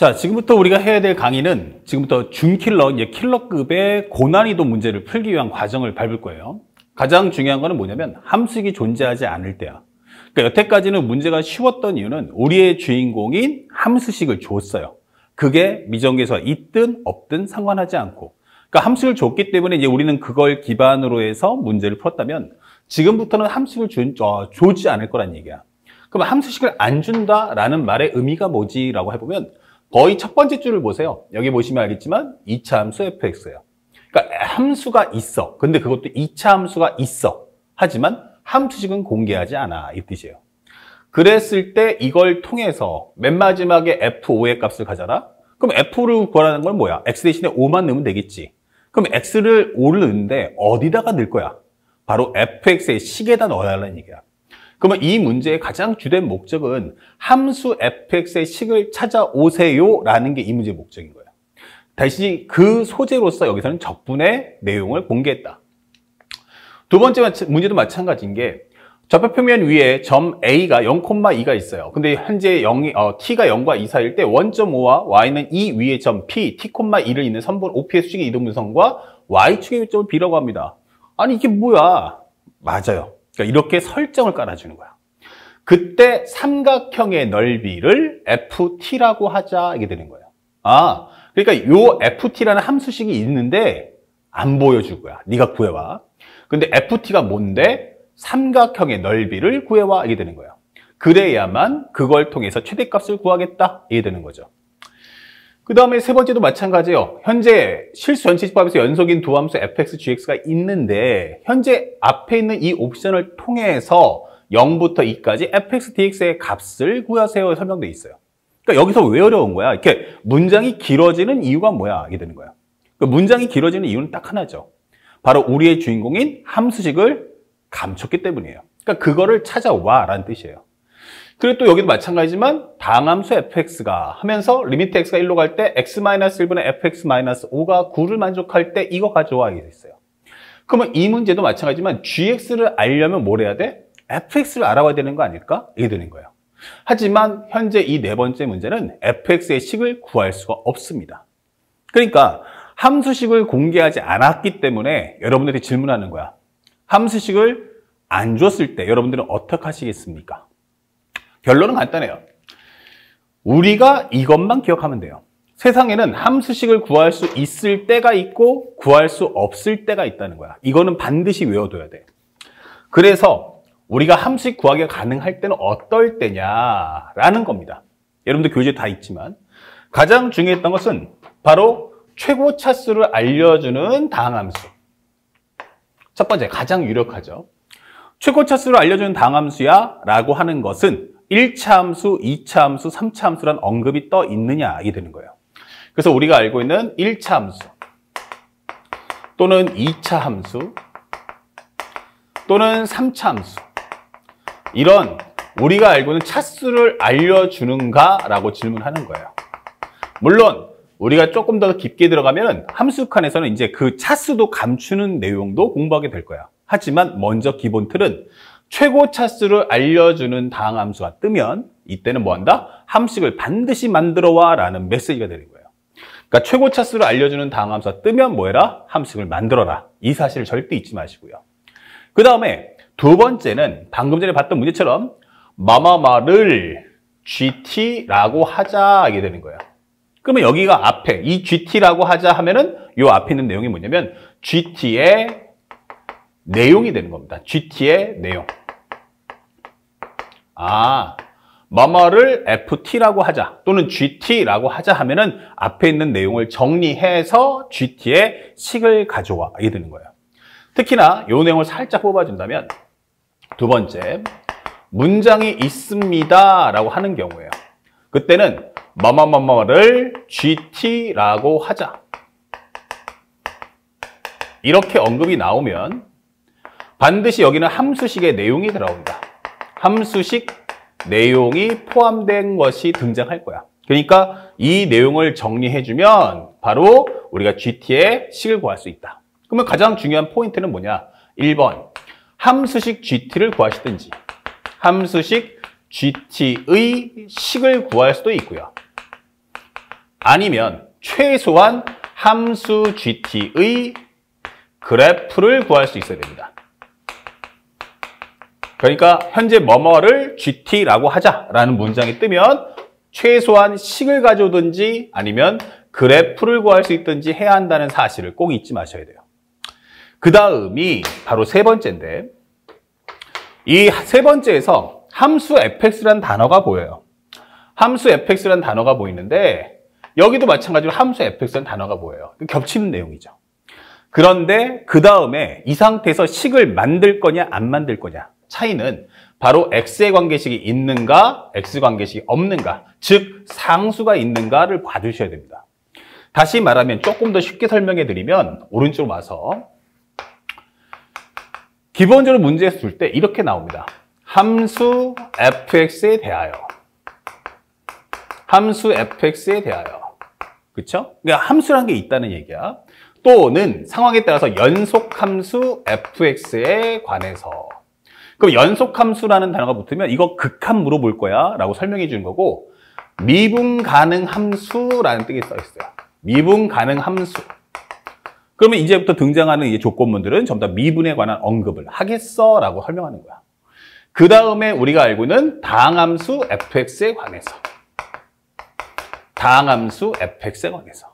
자, 지금부터 우리가 해야 될 강의는 지금부터 준킬러, 이제 킬러급의 고난이도 문제를 풀기 위한 과정을 밟을 거예요. 가장 중요한 거는 뭐냐면 함수식이 존재하지 않을 때야. 그러니까 여태까지는 문제가 쉬웠던 이유는 우리의 주인공인 함수식을 줬어요. 그게 미정계에서 있든 없든 상관하지 않고. 그러니까 함수식을 줬기 때문에 이제 우리는 그걸 기반으로 해서 문제를 풀었다면 지금부터는 함수식을 주지 않을 거란 얘기야. 그럼 함수식을 안 준다라는 말의 의미가 뭐지라고 해보면 거의 첫 번째 줄을 보세요. 여기 보시면 알겠지만 2차 함수 fx예요. 그러니까 함수가 있어. 근데 그것도 2차 함수가 있어. 하지만 함수식은 공개하지 않아. 이 뜻이에요. 그랬을 때 이걸 통해서 맨 마지막에 f5의 값을 가져라. 그럼 f5를 구하라는 건 뭐야? x 대신에 5만 넣으면 되겠지. 그럼 x를 5를 넣는데 어디다가 넣을 거야? 바로 fx의 식에다 넣어달라는 얘기야. 그러면 이 문제의 가장 주된 목적은 함수 fx의 식을 찾아오세요 라는 게 이 문제의 목적인 거예요. 다시 그 소재로서 여기서는 적분의 내용을 공개했다. 두 번째 문제도 마찬가지인 게 좌표평면 위에 점 A가 0,2가 있어요. 근데 현재 T가 0과 2 사이일 때 원점5와 Y는 이 위에 점 P, T,2를 잇는 선분 OP의 수직의 이동분선과 Y축의 요점을 B라고 합니다. 아니 이게 뭐야? 맞아요. 그러니까 이렇게 설정을 깔아주는 거야. 그때 삼각형의 넓이를 FT라고 하자 이게 되는 거예요. 아, 그러니까 요 FT라는 함수식이 있는데 안 보여줄 거야. 네가 구해와. 근데 FT가 뭔데? 삼각형의 넓이를 구해와 이게 되는 거예요. 그래야만 그걸 통해서 최대값을 구하겠다 이게 되는 거죠. 그 다음에 세 번째도 마찬가지예요. 현재 실수 전치집합에서 연속인 두 함수 fx, gx가 있는데 현재 앞에 있는 이 옵션을 통해서 0부터 2까지 fx, dx의 값을 구하세요 설명되어 있어요. 그러니까 여기서 왜 어려운 거야? 이렇게 문장이 길어지는 이유가 뭐야? 이게 되는 거야. 그러니까 문장이 길어지는 이유는 딱 하나죠. 바로 우리의 주인공인 함수식을 감췄기 때문이에요. 그러니까 그거를 찾아와 라는 뜻이에요. 그리고 또 여기도 마찬가지지만 다항함수 fx가 하면서 리미트 x가 1로 갈 때 x-1분의 fx-5가 9를 만족할 때 이거 가져와 이게 있어요. 그러면 이 문제도 마찬가지지만 gx를 알려면 뭘 해야 돼? fx를 알아봐야 되는 거 아닐까? 이게 되는 거예요. 하지만 현재 이 네 번째 문제는 fx의 식을 구할 수가 없습니다. 그러니까 함수식을 공개하지 않았기 때문에 여러분들이 질문하는 거야. 함수식을 안 줬을 때 여러분들은 어떻게 하시겠습니까? 결론은 간단해요. 우리가 이것만 기억하면 돼요. 세상에는 함수식을 구할 수 있을 때가 있고 구할 수 없을 때가 있다는 거야. 이거는 반드시 외워둬야 돼. 그래서 우리가 함수식 구하기가 가능할 때는 어떨 때냐라는 겁니다. 여러분들 교재에 다 있지만 가장 중요했던 것은 바로 최고 차수를 알려주는 다항함수. 첫 번째, 가장 유력하죠. 최고 차수를 알려주는 다항함수야 라고 하는 것은 1차 함수, 2차 함수, 3차 함수란 언급이 떠 있느냐 이게 되는 거예요. 그래서 우리가 알고 있는 1차 함수 또는 2차 함수 또는 3차 함수 이런 우리가 알고 있는 차수를 알려주는가 라고 질문하는 거예요. 물론 우리가 조금 더 깊게 들어가면 함수 칸에서는 이제 그 차수도 감추는 내용도 공부하게 될 거야. 하지만 먼저 기본 틀은 최고 차수를 알려주는 다항함수가 뜨면 이때는 뭐 한다? 함수식을 반드시 만들어와 라는 메시지가 되는 거예요. 그러니까 최고 차수를 알려주는 다항함수가 뜨면 뭐 해라? 함수식을 만들어라. 이 사실을 절대 잊지 마시고요. 그 다음에 두 번째는 방금 전에 봤던 문제처럼 뭐뭐뭐를 gt라고 하자 이게 되는 거예요. 그러면 여기가 앞에 이 gt라고 하자 하면은 요 앞에 있는 내용이 뭐냐면 gt의 내용이 되는 겁니다. gt의 내용. 아, 뭐뭐를 ft라고 하자 또는 gt라고 하자 하면은 앞에 있는 내용을 정리해서 gt의 식을 가져와 이게 되는 거예요. 특히나 이 내용을 살짝 뽑아준다면 두 번째, 문장이 있습니다 라고 하는 경우에요. 그때는 뭐뭐뭐뭐를 gt라고 하자 이렇게 언급이 나오면 반드시 여기는 함수식의 내용이 들어온다. 함수식 내용이 포함된 것이 등장할 거야. 그러니까 이 내용을 정리해주면 바로 우리가 gt의 식을 구할 수 있다. 그러면 가장 중요한 포인트는 뭐냐? 1번, 함수식 gt를 구하시든지 함수식 gt의 식을 구할 수도 있고요. 아니면 최소한 함수 gt의 그래프를 구할 수 있어야 됩니다. 그러니까 현재 뭐뭐를 gt라고 하자라는 문장이 뜨면 최소한 식을 가져오든지 아니면 그래프를 구할 수 있든지 해야 한다는 사실을 꼭 잊지 마셔야 돼요. 그 다음이 바로 세 번째인데, 이 세 번째에서 함수 fx라는 단어가 보여요. 함수 fx라는 단어가 보이는데 여기도 마찬가지로 함수 fx라는 단어가 보여요. 겹치는 내용이죠. 그런데 그 다음에 이 상태에서 식을 만들 거냐 안 만들 거냐 차이는 바로 x의 관계식이 있는가 x 관계식이 없는가, 즉 상수가 있는가를 봐주셔야 됩니다. 다시 말하면 조금 더 쉽게 설명해 드리면 오른쪽으로 와서 기본적으로 문제에서 줄 때 이렇게 나옵니다. 함수 fx에 대하여, 함수 fx에 대하여, 그렇죠? 그러니까 함수라는 게 있다는 얘기야. 또는 상황에 따라서 연속함수 fx에 관해서. 그럼 연속함수라는 단어가 붙으면 이거 극한 물어볼 거야 라고 설명해 주는 거고, 미분 가능 함수라는 뜻이 써 있어요. 미분 가능 함수. 그러면 이제부터 등장하는 이 조건문들은 전부 다 미분에 관한 언급을 하겠어 라고 설명하는 거야. 그 다음에 우리가 알고 있는 다항함수 fx에 관해서. 다항함수 fx에 관해서.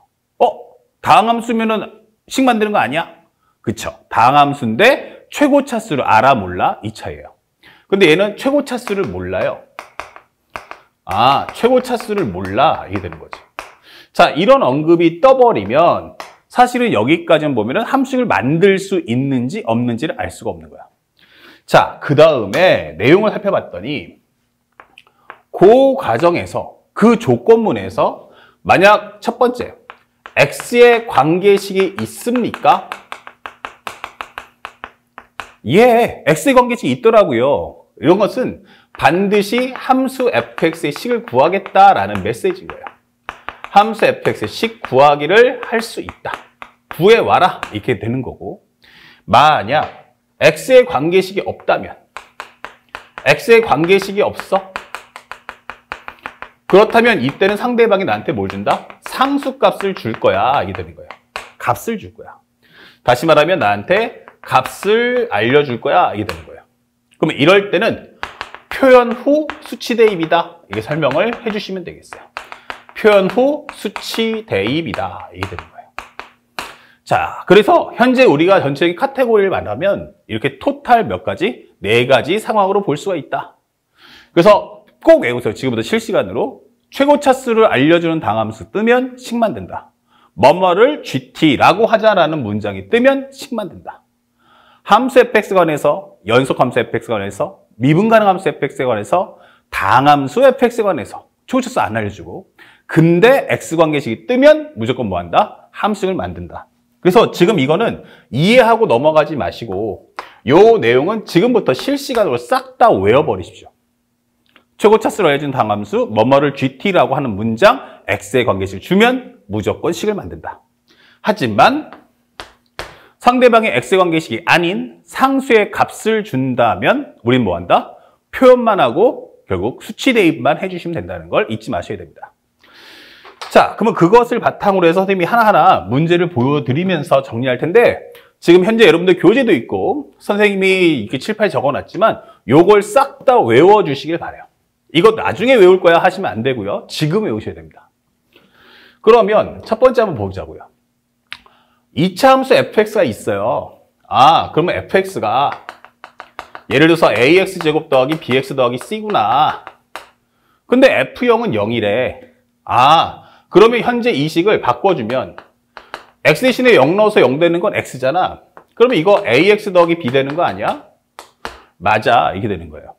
다항함수면은 식 만드는 거 아니야? 그쵸. 다항함수인데 최고 차수를 알아 몰라? 이 차이예요. 근데 얘는 최고 차수를 몰라요. 아, 최고 차수를 몰라. 이게 되는 거지. 자, 이런 언급이 떠버리면 사실은 여기까지만 보면은 함수를 만들 수 있는지 없는지를 알 수가 없는 거야. 자, 그 다음에 내용을 살펴봤더니 그 과정에서, 그 조건문에서 만약 첫 번째, x의 관계식이 있습니까? 예, x의 관계식이 있더라고요. 이런 것은 반드시 함수 fx의 식을 구하겠다라는 메시지인 거예요. 함수 fx의 식 구하기를 할 수 있다. 구해와라. 이렇게 되는 거고, 만약 x의 관계식이 없다면, x의 관계식이 없어? 그렇다면 이때는 상대방이 나한테 뭘 준다? 상수값을 줄 거야. 이게 되는 거예요. 값을 줄 거야. 다시 말하면 나한테 값을 알려줄 거야. 이게 되는 거예요. 그러면 이럴 때는 표현 후 수치 대입이다. 이게 설명을 해주시면 되겠어요. 표현 후 수치 대입이다. 이게 되는 거예요. 자, 그래서 현재 우리가 전체적인 카테고리를 말하면 이렇게 토탈 몇 가지? 4가지 상황으로 볼 수가 있다. 그래서 꼭 외우세요. 지금부터 실시간으로. 최고 차수를 알려주는 당함수 뜨면 식 만든다. 뭐뭐를 gt라고 하자라는 문장이 뜨면 식 만든다. 함수 fx에 관해서, 연속함수 fx에 관해서, 미분 가능 함수 fx에 관해서, 당함수 fx에 관해서 최고 차수 안 알려주고, 근데 x 관계식이 뜨면 무조건 뭐 한다? 함수를 만든다. 그래서 지금 이거는 이해하고 넘어가지 마시고 요 내용은 지금부터 실시간으로 싹 다 외워버리십시오. 최고 차수를 알려준 당함수, 뭐뭐를 gt라고 하는 문장, x의 관계식을 주면 무조건 식을 만든다. 하지만 상대방의 x의 관계식이 아닌 상수의 값을 준다면 우린 뭐 한다? 표현만 하고 결국 수치 대입만 해주시면 된다는 걸 잊지 마셔야 됩니다. 자, 그러면 그것을 바탕으로 해서 선생님이 하나하나 문제를 보여드리면서 정리할 텐데, 지금 현재 여러분들 교재도 있고 선생님이 이렇게 칠판에 적어놨지만 요걸 싹 다 외워주시길 바라요. 이거 나중에 외울 거야 하시면 안 되고요. 지금 외우셔야 됩니다. 그러면 첫 번째 한번 보자고요. 2차 함수 fx가 있어요. 아, 그러면 fx가 예를 들어서 ax제곱 더하기 bx 더하기 c구나. 근데 f0은 0이래. 아, 그러면 현재 이 식을 바꿔주면 x 대신에 0 넣어서 0 되는 건 x잖아. 그러면 이거 ax 더하기 b 되는 거 아니야? 맞아. 이게 되는 거예요.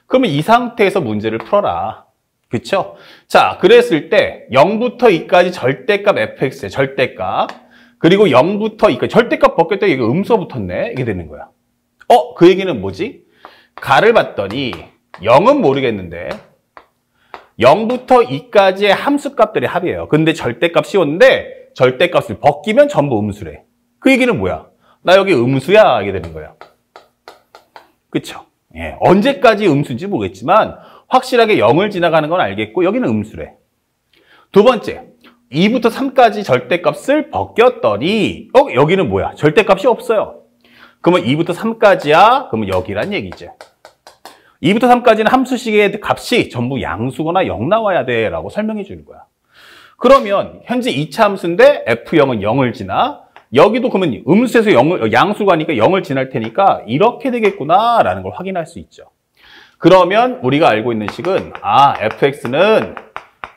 그러면 이 상태에서 문제를 풀어라. 그쵸? 자, 그랬을 때 0부터 2까지 절대값 fx의 절대값, 그리고 0부터 2까지 절대값 벗겼더니 이거 음수가 붙었네. 이게 되는 거야. 그 얘기는 뭐지? 가를 봤더니 0은 모르겠는데 0부터 2까지의 함수값들의 합이에요. 근데 절대값 씌웠는데 절대값을 벗기면 전부 음수래. 그 얘기는 뭐야? 나 여기 음수야. 이게 되는 거야. 그쵸? 예, 언제까지 음수인지 모르겠지만 확실하게 0을 지나가는 건 알겠고 여기는 음수래. 두 번째, 2부터 3까지 절대값을 벗겼더니 여기는 뭐야? 절대값이 없어요. 그러면 2부터 3까지야? 그러면 여기란 얘기죠. 2부터 3까지는 함수식의 값이 전부 양수거나 0 나와야 돼 라고 설명해 주는 거야. 그러면 현재 2차 함수인데 F0은 0을 지나 여기도 그러면 음수에서 양수가 하니까 0을 지날 테니까 이렇게 되겠구나 라는 걸 확인할 수 있죠. 그러면 우리가 알고 있는 식은 fx는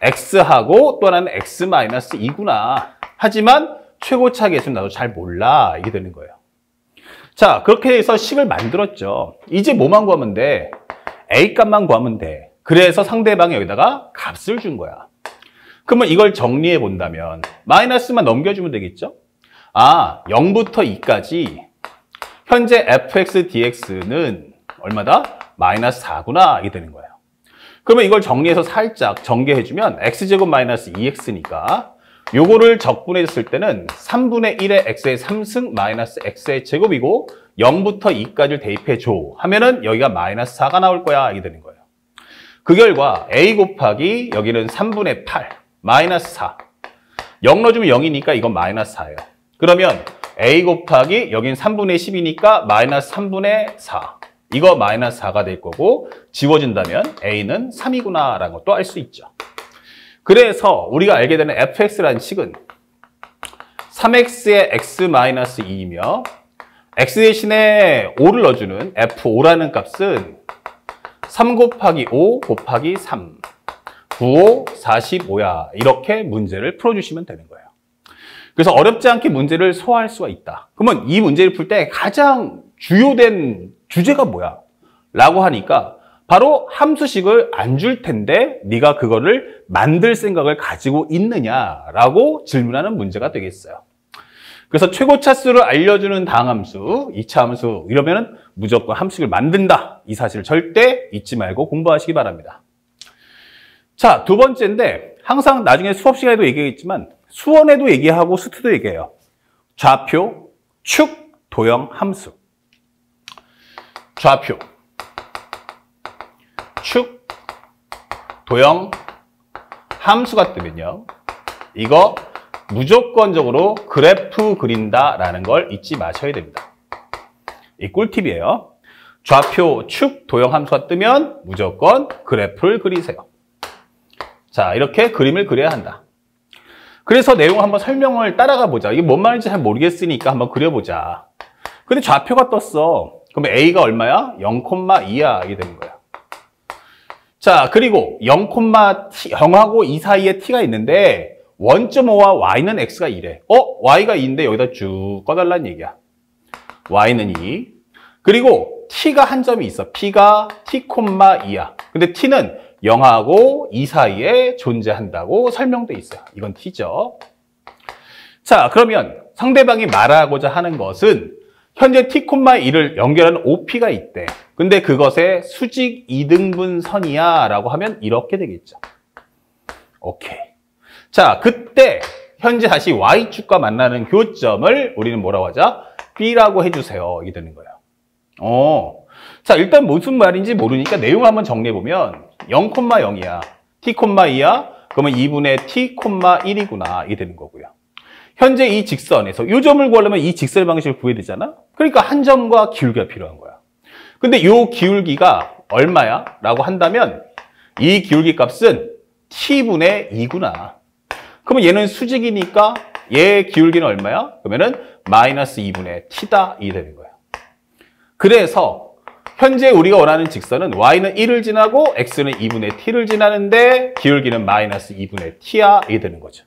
x하고 또 하나는 x-2구나. 하지만 최고차 계수는 나도 잘 몰라. 이게 되는 거예요. 자, 그렇게 해서 식을 만들었죠. 이제 뭐만 구하면 돼? a 값만 구하면 돼. 그래서 상대방이 여기다가 값을 준 거야. 그러면 이걸 정리해 본다면 마이너스만 넘겨주면 되겠죠? 0부터 2까지 현재 fx dx는 얼마다? 마이너스 4구나. 이게 되는 거예요. 그러면 이걸 정리해서 살짝 전개해주면 x제곱 마이너스 2x니까 요거를 적분했을 때는 3분의 1의 x의 3승 마이너스 x의 제곱이고 0부터 2까지를 대입해줘 하면은 여기가 마이너스 4가 나올 거야. 이게 되는 거예요. 그 결과 a 곱하기 여기는 3분의 8 마이너스 4 0 넣어주면 0이니까 이건 마이너스 4예요. 그러면 a 곱하기 여긴 3분의 10이니까 마이너스 3분의 4 이거 마이너스 4가 될 거고 지워진다면 a는 3이구나 라는 것도 알 수 있죠. 그래서 우리가 알게 되는 fx라는 식은 3x의 x-2이며 x 대신에 5를 넣어주는 f5라는 값은 3 곱하기 5 곱하기 3 9, 5, 45야. 이렇게 문제를 풀어주시면 되는 거예요. 그래서 어렵지 않게 문제를 소화할 수가 있다. 그러면 이 문제를 풀 때 가장 주요된 주제가 뭐야? 라고 하니까 바로 함수식을 안 줄 텐데 네가 그거를 만들 생각을 가지고 있느냐라고 질문하는 문제가 되겠어요. 그래서 최고차수를 알려주는 다항함수, 2차 함수 이러면은 무조건 함수식을 만든다. 이 사실을 절대 잊지 말고 공부하시기 바랍니다. 자, 두 번째인데 항상 나중에 수업 시간에도 얘기했지만 수원에도 얘기하고 수트도 얘기해요. 좌표, 축, 도형, 함수. 좌표, 축, 도형, 함수가 뜨면요. 이거 무조건적으로 그래프 그린다라는 걸 잊지 마셔야 됩니다. 이 꿀팁이에요. 좌표, 축, 도형, 함수가 뜨면 무조건 그래프를 그리세요. 자, 이렇게 그림을 그려야 한다. 그래서 내용을 한번 설명을 따라가 보자. 이게 뭔 말인지 잘 모르겠으니까 한번 그려보자. 근데 좌표가 떴어. 그럼 A가 얼마야? 0,2야. 이게 되는 거야. 자, 그리고 0,0하고 2 사이에 t가 있는데 1.5와 y는 x가 2래. y가 2인데 여기다 쭉 꺼달라는 얘기야. y는 2. 그리고 t가 한 점이 있어. p가 t,2야. 근데 t는 0하고 2 사이에 존재한다고 설명돼 있어요. 이건 t죠. 자, 그러면 상대방이 말하고자 하는 것은 현재 t,2를 연결하는 OP가 있대. 근데 그것의 수직 이등분선이야 라고 하면 이렇게 되겠죠. 오케이. 자, 그때 현재 다시 Y축과 만나는 교점을 우리는 뭐라고 하자? B라고 해주세요. 이게 되는 거예요. 자, 일단 무슨 말인지 모르니까 내용을 한번 정리해보면 0,0이야. t,2야. 그러면 2분의 t,1이구나. 이게 되는 거고요. 현재 이 직선에서 이 점을 구하려면 이 직선의 방식을 구해야 되잖아. 그러니까 한 점과 기울기가 필요한 거야. 근데 이 기울기가 얼마야? 라고 한다면 이 기울기 값은 t분의 2구나. 그러면 얘는 수직이니까 얘 기울기는 얼마야? 그러면은 마이너스 2분의 t다. 이게 되는 거야. 그래서 현재 우리가 원하는 직선은 y는 1을 지나고 x는 2분의 t를 지나는데 기울기는 마이너스 2분의 t야. 이게 되는 거죠.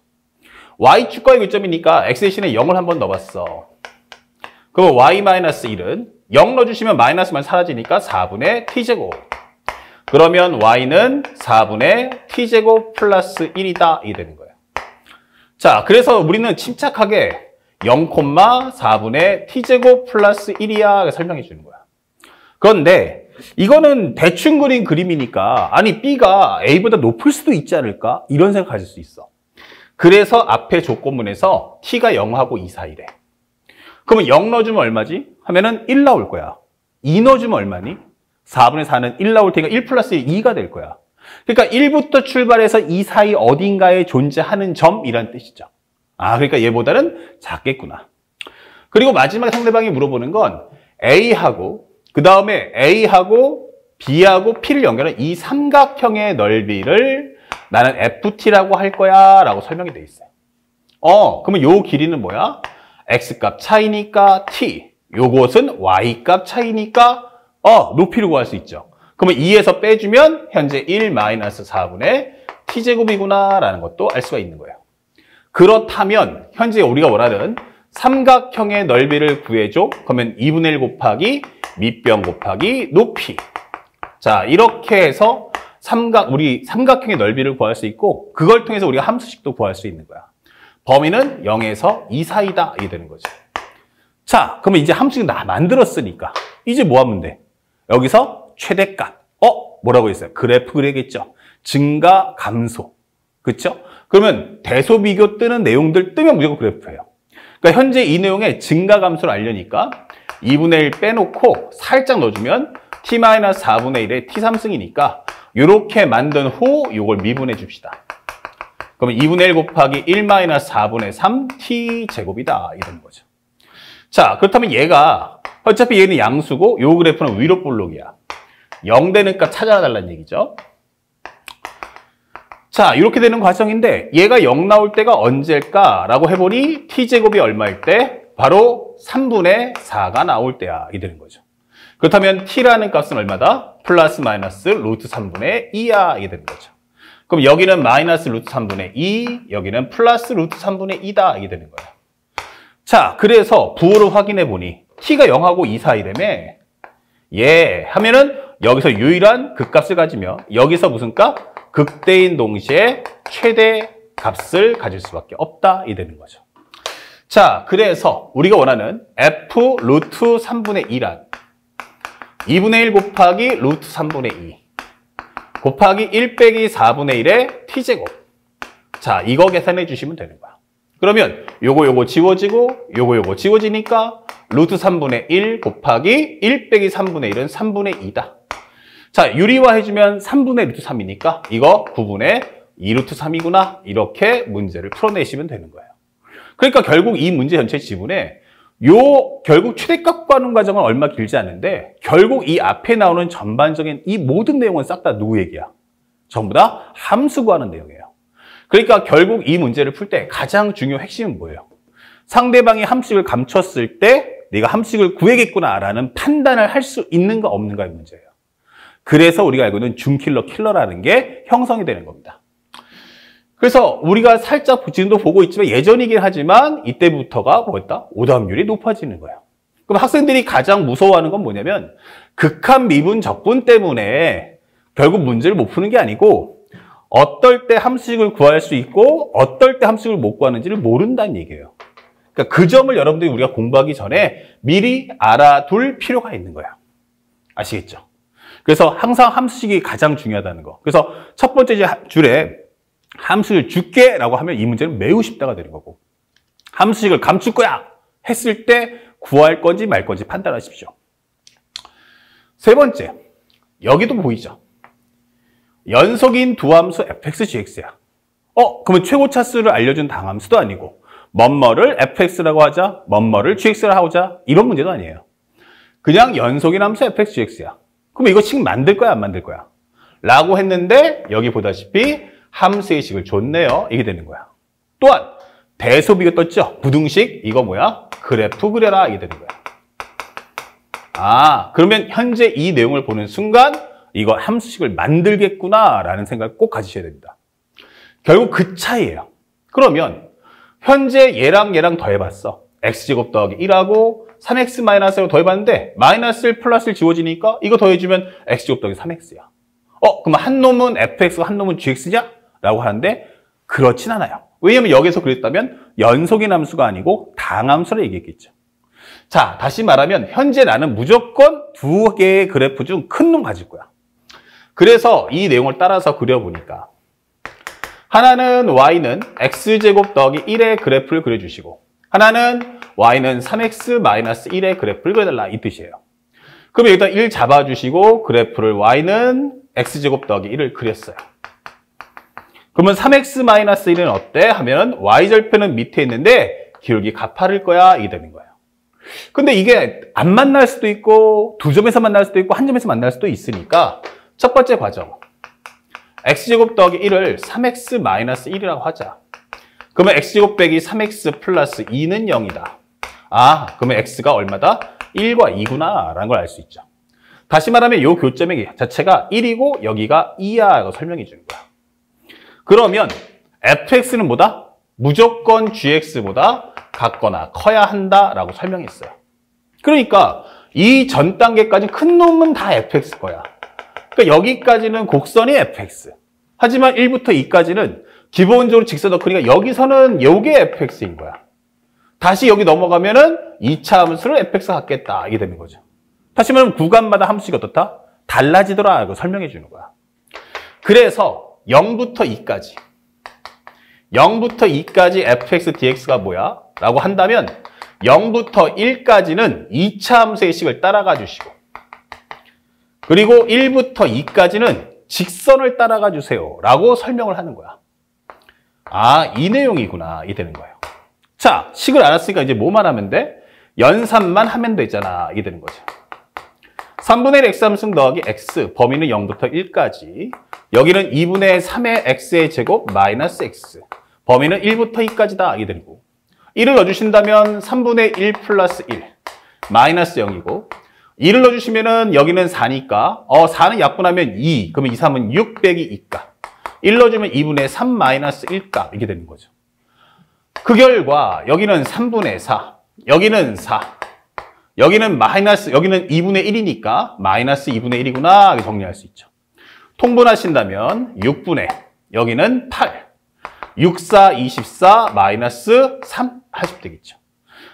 y축과의 교점이니까 x 대신에 0을 한번 넣어봤어. 그럼 y-1은 0 넣어주시면 마이너스만 사라지니까 4분의 t제곱. 그러면 y는 4분의 t제곱 플러스 1이다. 이게 되는 거예요. 자, 그래서 우리는 침착하게 0,4분의 t제곱 플러스 1이야 설명해 주는 거야. 그런데 이거는 대충 그린 그림이니까 아니 b가 a보다 높을 수도 있지 않을까? 이런 생각 가질 수 있어. 그래서 앞에 조건문에서 t가 0하고 2 사이래. 그러면 0 넣어주면 얼마지? 하면은 1 나올 거야. 2 넣어주면 얼마니? 4분의 4는 1 나올 테니까 1 플러스 1, 2가 될 거야. 그러니까 1부터 출발해서 이 사이 어딘가에 존재하는 점이란 뜻이죠. 아, 그러니까 얘보다는 작겠구나. 그리고 마지막에 상대방이 물어보는 건 A하고 그 다음에 A하고 B하고 P를 연결한 이 삼각형의 넓이를 나는 FT라고 할 거야 라고 설명이 돼 있어요. 그러면 요 길이는 뭐야? X값 차이니까 T, 요것은 Y값 차이니까 높이를 구할 수 있죠. 그러면 2에서 빼주면 현재 1-4분의 T제곱이구나 라는 것도 알 수가 있는 거예요. 그렇다면 현재 우리가 원하는 삼각형의 넓이를 구해줘. 그러면 2분의 1 곱하기 밑변 곱하기 높이. 자, 이렇게 해서 우리 삼각형의 넓이를 구할 수 있고 그걸 통해서 우리가 함수식도 구할 수 있는 거야. 범위는 0에서 2 사이다. 이게 되는 거죠. 자, 그러면 이제 함수식 다 만들었으니까 이제 뭐 하면 돼? 여기서 최대값. 뭐라고 했어요? 그래프 그려야겠죠. 증가, 감소. 그렇죠? 그러면 대소, 비교 뜨는 내용들 뜨면 무조건 그래프예요. 그러니까 현재 이 내용에 증가, 감소를 알려니까 2분의 1 빼놓고 살짝 넣어주면 t-4분의 1의 t3승이니까 이렇게 만든 후 이걸 미분해 줍시다. 그러면 2분의 1 곱하기 1-4분의 3 t제곱이다. 이런 거죠. 자, 그렇다면 얘가 어차피 얘는 양수고 요 그래프는 위로 볼록이야. 0 되는 값 찾아달라는 얘기죠. 자, 이렇게 되는 과정인데 얘가 0 나올 때가 언제일까라고 해보니 t제곱이 얼마일 때? 바로 3분의 4가 나올 때야. 이 되는 거죠. 그렇다면 t라는 값은 얼마다? 플러스 마이너스 루트 3분의 2야. 이게 되는 거죠. 그럼 여기는 마이너스 루트 3분의 2, 여기는 플러스 루트 3분의 2다. 이게 되는 거예요. 자, 그래서 부호를 확인해 보니 t가 0하고 2 사이라며 하면은 여기서 유일한 극값을 가지며 여기서 무슨 값? 극대인 동시에 최대 값을 가질 수밖에 없다. 이 되는 거죠. 자, 그래서 우리가 원하는 f 루트 3분의 2란 2분의 1 곱하기 루트 3분의 2 곱하기 1 빼기 4분의 1의 t제곱. 자, 이거 계산해 주시면 되는 거야. 그러면 요거 지워지고 요거 지워지니까 루트 3분의 1 곱하기 1 빼기 3분의 1은 3분의 2다. 자, 유리화해주면 3분의 루트 3이니까 이거 9분의 2 루트 3이구나. 이렇게 문제를 풀어내시면 되는 거예요. 그러니까 결국 이 문제 전체 지문에 결국 최대값 구하는 과정은 얼마 길지 않은데 결국 이 앞에 나오는 전반적인 이 모든 내용은 싹 다 누구 얘기야? 전부 다 함수 구하는 내용이에요. 그러니까 결국 이 문제를 풀 때 가장 중요한 핵심은 뭐예요? 상대방이 함수식을 감췄을 때 내가 함수식을 구해야겠구나라는 판단을 할 수 있는가 없는가의 문제예요. 그래서 우리가 알고 있는 준킬러, 킬러라는 게 형성이 되는 겁니다. 그래서 우리가 살짝 지금도 보고 있지만 예전이긴 하지만 이때부터가 뭐였다? 오답률이 높아지는 거예요. 그럼 학생들이 가장 무서워하는 건 뭐냐면 극한 미분 적분 때문에 결국 문제를 못 푸는 게 아니고 어떨 때 함수식을 구할 수 있고 어떨 때 함수식을 못 구하는지를 모른다는 얘기예요. 그러니까 그 점을 여러분들이 우리가 공부하기 전에 미리 알아둘 필요가 있는 거야. 아시겠죠? 그래서 항상 함수식이 가장 중요하다는 거. 그래서 첫 번째 줄에 함수를 줄게 라고 하면 이 문제는 매우 쉽다가 되는 거고 함수식을 감출 거야 했을 때 구할 건지 말 건지 판단하십시오. 세 번째, 여기도 보이죠? 연속인 두 함수 fx, gx야. 그러면 최고차수를 알려준 당함수도 아니고 뭐뭐를 fx라고 하자, 뭐뭐를 gx라고 하자 이런 문제도 아니에요. 그냥 연속인 함수 fx, gx야. 그럼 이거 식 만들 거야 안 만들 거야? 라고 했는데 여기 보다시피 함수의 식을 줬네요. 이게 되는 거야. 또한 대소비가 떴죠? 부등식 이거 뭐야? 그래프 그려라 이게 되는 거야. 그러면 현재 이 내용을 보는 순간 이거 함수식을 만들겠구나 라는 생각을 꼭 가지셔야 됩니다. 결국 그 차이예요. 그러면 현재 얘랑 더해봤어. x제곱 더하기 1하고 3x-1을 더해봤는데 마이너스 1 플러스 1 지워지니까 이거 더해주면 x제곱 더하기 3x야. 그럼 한 놈은 fx고 한 놈은 gx냐? 라고 하는데 그렇진 않아요. 왜냐면 여기서 그랬다면 연속인 함수가 아니고 당함수를 얘기했겠죠. 자, 다시 말하면 현재 나는 무조건 두 개의 그래프 중 큰 놈 가질 거야. 그래서 이 내용을 따라서 그려보니까 하나는 y는 x제곱 더하기 1의 그래프를 그려주시고 하나는 y는 3x-1의 그래프를 그려달라 이 뜻이에요. 그럼 여기다 1 잡아주시고 그래프를 y는 x제곱 더하기 1을 그렸어요. 그러면 3x-1은 어때? 하면 y절편은 밑에 있는데 기울기 가파를 거야. 이게 되는 거예요. 근데 이게 안 만날 수도 있고 두 점에서 만날 수도 있고 한 점에서 만날 수도 있으니까 첫 번째 과정 x제곱 더하기 1을 3x-1이라고 하자. 그러면 x제곱 빼기 3x 플러스 2는 0이다. 아, 그러면 x가 얼마다? 1과 2구나 라는 걸 알 수 있죠. 다시 말하면 이 교점의 자체가 1이고 여기가 2야 라고 설명해 주는 거야. 그러면 fx는 뭐다? 무조건 gx보다 같거나 커야 한다라고 설명했어요. 그러니까 이 전 단계까지 큰 놈은 다 fx 거야. 그러니까 여기까지는 곡선이 fx. 하지만 1부터 2까지는 기본적으로 직사덕후니까 여기서는 요게 fx인 거야. 다시 여기 넘어가면은 2차 함수를 fx가 갖겠다. 이게 되는 거죠. 다시 말하면 구간마다 함수가 어떻다? 달라지더라. 라고 설명해 주는 거야. 그래서 0부터 2까지. 0부터 2까지 fx dx가 뭐야? 라고 한다면 0부터 1까지는 2차 함수의 식을 따라가 주시고 그리고 1부터 2까지는 직선을 따라가 주세요. 라고 설명을 하는 거야. 아, 이 내용이구나. 이 되는 거예요. 자, 식을 알았으니까 이제 뭐만 하면 돼? 연산만 하면 되잖아. 이게 되는 거죠. 3분의 1 x함수 더하기 x, 범위는 0부터 1까지. 여기는 2분의 3의 x의 제곱 마이너스 x. 범위는 1부터 2까지다. 이게 되고. 1을 넣어주신다면 3분의 1 플러스 1. 마이너스 0이고. 2를 넣어주시면은 여기는 4니까. 4는 약분하면 2. 그러면 2, 3은 6 빼기 2값. 1 넣어주면 2분의 3 마이너스 1값. 이렇게 되는 거죠. 그 결과 여기는 3분의 4. 여기는 4. 여기는 마이너스, 여기는 2분의 1이니까 마이너스 2분의 1이구나. 이렇게 정리할 수 있죠. 통분하신다면 6분의, 여기는 8. 6, 4, 24, 마이너스 3 하시면 되겠죠.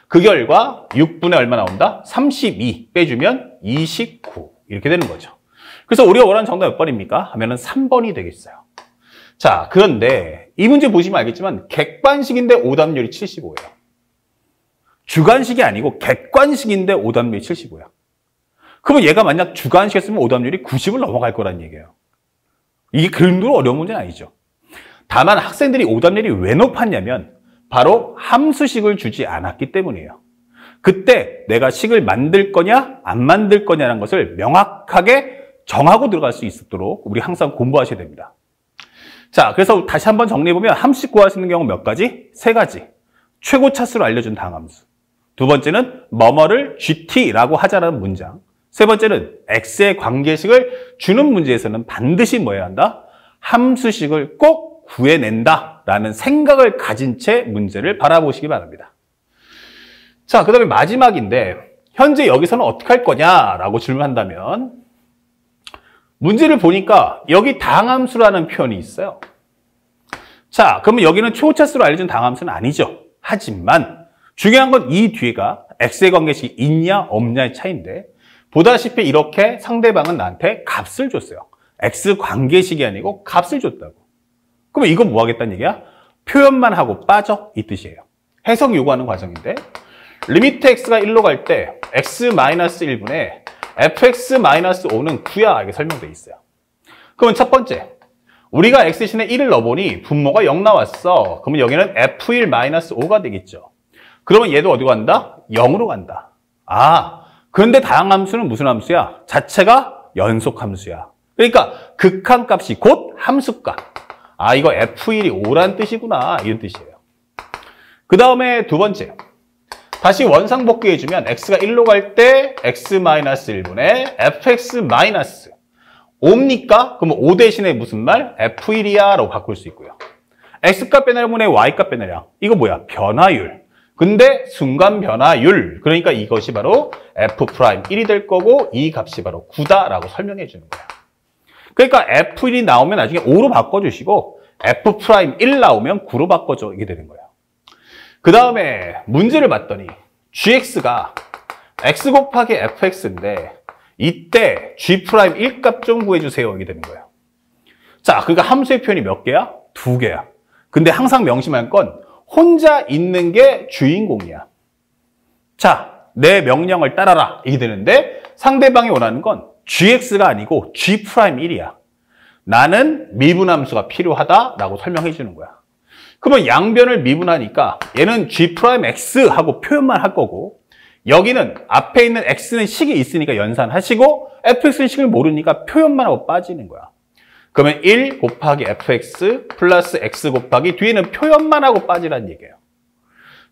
그 결과 6분의 얼마 나온다? 32 빼주면 29. 이렇게 되는 거죠. 그래서 우리가 원하는 정답 몇 번입니까? 하면은 3번이 되겠어요. 자, 그런데 이 문제 보시면 알겠지만 객관식인데 오답률이 75예요. 주관식이 아니고 객관식인데 오답률이 75야. 그러면 얘가 만약 주관식이었으면 오답률이 90을 넘어갈 거란 얘기예요. 이게 그 정도로 어려운 문제는 아니죠. 다만 학생들이 오답률이 왜 높았냐면 바로 함수식을 주지 않았기 때문이에요. 그때 내가 식을 만들 거냐 안 만들 거냐라는 것을 명확하게 정하고 들어갈 수 있도록 우리 항상 공부하셔야 됩니다. 자, 그래서 다시 한번 정리해보면 함수식 구할 수 있는 경우 몇 가지? 3가지. 최고 차수를 알려준 다항함수. 두 번째는 뭐뭐를 gt라고 하자라는 문장. 세 번째는 x의 관계식을 주는 문제에서는 반드시 뭐 해야 한다? 함수식을 꼭 구해낸다라는 생각을 가진 채 문제를 바라보시기 바랍니다. 자, 그 다음에 마지막인데 현재 여기서는 어떻게 할 거냐라고 질문한다면 문제를 보니까 여기 다항함수라는 표현이 있어요. 자, 그러면 여기는 최고차수로 알려준 다항함수는 아니죠. 하지만 중요한 건 이 뒤가 x의 관계식이 있냐 없냐의 차이인데 보다시피 이렇게 상대방은 나한테 값을 줬어요. x 관계식이 아니고 값을 줬다고. 그러면 이건 뭐 하겠다는 얘기야? 표현만 하고 빠져 이 뜻이에요. 해석 요구하는 과정인데 리미트 x가 1로 갈 때 x-1분의 fx-5는 9야 이렇게 설명되어 있어요. 그러면 첫 번째 우리가 x 대신에 1을 넣어보니 분모가 0 나왔어. 그러면 여기는 f1-5가 되겠죠. 그러면 얘도 어디로 간다? 0으로 간다. 아, 그런데 다항함수는 무슨 함수야? 자체가 연속함수야. 그러니까 극한값이 곧 함수값. 아, 이거 f1이 5란 뜻이구나. 이런 뜻이에요. 그 다음에 두 번째. 다시 원상복귀해주면 x가 1로 갈 때 x-1분의 fx- 5입니까? 그러면 5 대신에 무슨 말? f1이야 라고 바꿀 수 있고요. x값 빼내려면 y값 빼내려. 이거 뭐야? 변화율. 근데 순간 변화율. 그러니까 이것이 바로 f'1이 될 거고 이 값이 바로 9다라고 설명해 주는 거야. 그러니까 f1이 나오면 나중에 5로 바꿔주시고 f'1 나오면 9로 바꿔줘. 이게 되는 거예요. 그 다음에 문제를 봤더니 gx가 x 곱하기 fx인데 이때 g'1 값 좀 구해주세요. 이게 되는 거예요. 자, 그러니까 함수의 표현이 몇 개야? 2개야. 근데 항상 명심할 건 혼자 있는 게 주인공이야. 자, 내 명령을 따라라. 이게 되는데 상대방이 원하는 건 gx가 아니고 g'1이야. 나는 미분함수가 필요하다라고 설명해 주는 거야. 그러면 양변을 미분하니까 얘는 G'X 하고 표현만 할 거고, 여기는 앞에 있는 X는 식이 있으니까 연산하시고 fx는 식을 모르니까 표현만 하고 빠지는 거야. 그러면 1 곱하기 fx 플러스 x 곱하기 뒤에는 표현만 하고 빠지라는 얘기예요.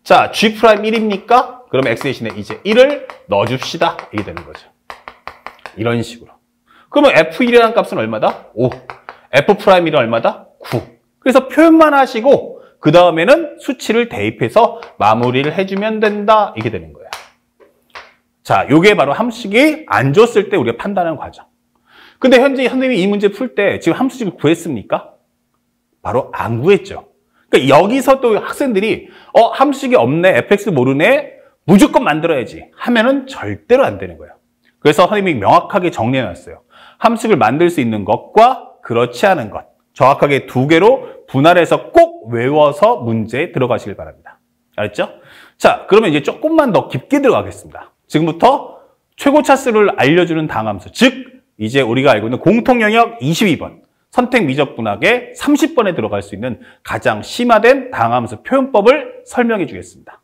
자, G'1입니까? 그럼 x 대신에 이제 1을 넣어줍시다. 이게 되는 거죠. 이런 식으로. 그러면 f1이라는 값은 얼마다? 5. f'1은 얼마다? 9. 그래서 표현만 하시고 그 다음에는 수치를 대입해서 마무리를 해주면 된다. 이게 되는 거예요. 자, 요게 바로 함수식이 안 줬을 때 우리가 판단하는 과정. 근데 현재 선생님이 이 문제 풀 때 지금 함수식을 구했습니까? 바로 안 구했죠. 그러니까 여기서 또 학생들이 함수식이 없네, fx 모르네, 무조건 만들어야지 하면은 절대로 안 되는 거예요. 그래서 선생님이 명확하게 정리해놨어요. 함수식을 만들 수 있는 것과 그렇지 않은 것. 정확하게 두 개로 분할해서 꼭 외워서 문제에 들어가시길 바랍니다. 알았죠? 자, 그러면 이제 조금만 더 깊게 들어가겠습니다. 지금부터 최고차수를 알려주는 다항함수, 즉 이제 우리가 알고 있는 공통영역 22번, 선택 미적분학의 30번에 들어갈 수 있는 가장 심화된 다항함수 표현법을 설명해 주겠습니다.